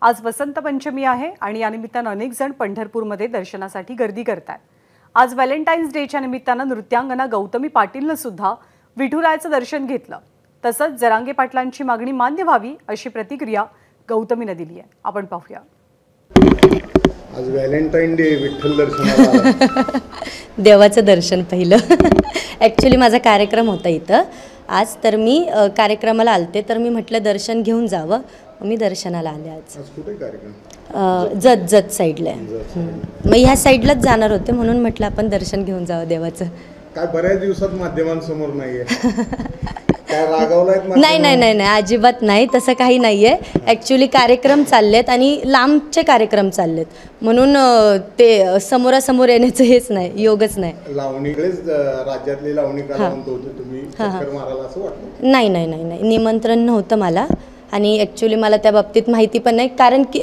आज वसंत पंचमी आहे आणि या निमित्तानं अनेक जण पंढरपूरमध्ये दर्शनासाठी गर्दी करतात। आज व्हॅलेंटाईन्स डेच्या निमित्तानं नृत्यांगना गौतमी पाटीलनं सुद्धा विठुरायाचं दर्शन घेतलं। तसंच जरांगे पाटलांची मागणी मान्य व्हावी अशी प्रतिक्रिया गौतमीनं दिली आहे। आपण पाहूया। आज व्हॅलेंटाईन डे, विठ्ठल दर्शनाला देवाचं दर्शन पहिलं। ॲक्च्युली माझा कार्यक्रम होता इथं आज, तर मी कार्यक्रमाला आलते, तर मी म्हटलं दर्शन घेऊन जावं, मी दर्शनाला आले आज। कुठे कार्यक्रम? जत साईडला आहे। मग ह्या साईडलाच जाणार होते, म्हणून म्हटलं आपण दर्शन घेऊन जावं देवाचं। काय बऱ्याच दिवसात माध्यमांसमोर नाहीये, काय रागावलायत? नाही नाही नाही नाही, अजिबात नाही, तसं काही नाही आहे। ॲक्च्युली कार्यक्रम चाललेत आणि लांबचे कार्यक्रम चाललेत, म्हणून ते समोरासमोर येण्याचं हेच नाही, योगच नाही। लावणीकडेच राज्यातली लावणी कलावंत होते, तुम्ही चक्कर मारायला असं वाटलं? नाही नाही नाही नाही, निमंत्रण नव्हतं मला, आणि ॲक्च्युली मला त्या बाबतीत माहिती पण नाही, कारण की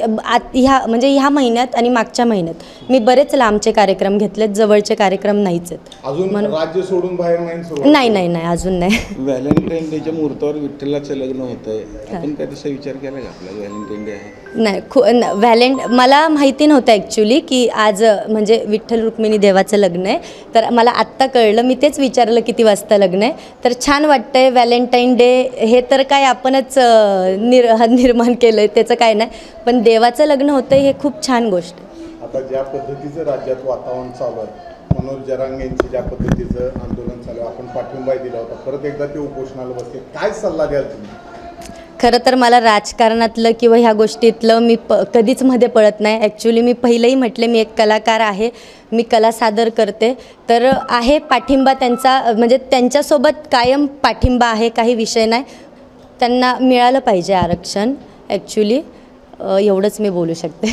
ह्या महिन्यात आणि मागच्या महिन्यात मी बरेच लांबचे कार्यक्रम घेतलेत, जवळचे कार्यक्रम नाहीच आहेत। अजून राज्य सोडून बाहेर नाही नाही नाही, अजून नाही। व्हॅलेंटाईन डेच्या मुहूर्तावर विठ्ठलाचं लग्न होतंय, आपण काय तसा विचार केला का आपला व्हॅलेंटाईन डे आहे? नाही, मला माहिती नव्हतं ॲक्च्युली की आज म्हणजे विठ्ठल रुक्मिणी देवाचं लग्न आहे, तर मला आत्ता कळलं। मी तेच विचारलं किती वाजता लग्न आहे, तर छान वाटतंय। व्हॅलेंटाईन डे हे तर काय आपणच निर्माण केलं आहे, त्याचं काय नाही, पण देवाचं लग्न होतं हे खूप छान गोष्ट आहे। आता ज्या पद्धतीचं राज्यात वातावरण चालू आहे, मनोज जरांगेंची ज्या पद्धतीचं आंदोलन चालू आहे, आपण पाठिंबा दिला होता, परत एकदा ते उपोषणाला बसले, काय सल्ला द्याल तुम्ही? खरं तर मला राजकारणातलं किंवा ह्या गोष्टीतलं मी कधीच मध्ये पडत नाही। ॲक्च्युली मी पहिलंही म्हटले, मी एक कलाकार आहे, मी कला सादर करते, तर आहे पाठिंबा त्यांचा, म्हणजे त्यांच्यासोबत कायम पाठिंबा आहे, काही विषय नाही। त्यांना मिळालं पाहिजे आरक्षण, ॲक्च्युली एवढंच मी बोलू शकते।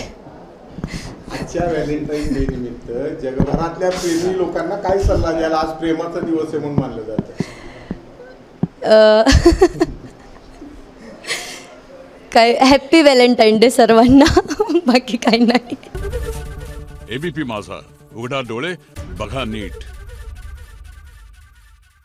आजच्या व्हॅलेंटाईन डे निमित्त जगभरातल्या प्रेमी लोकांना काय सल्ला द्याल? आज प्रेमाचा दिवस आहे म्हणून मानलं जातं। काय हॅप्पी व्हॅलेंटाईन डे सर्वांना, बाकी काही नाही। एबीपी माझा, उघडा डोळे बघा नीट।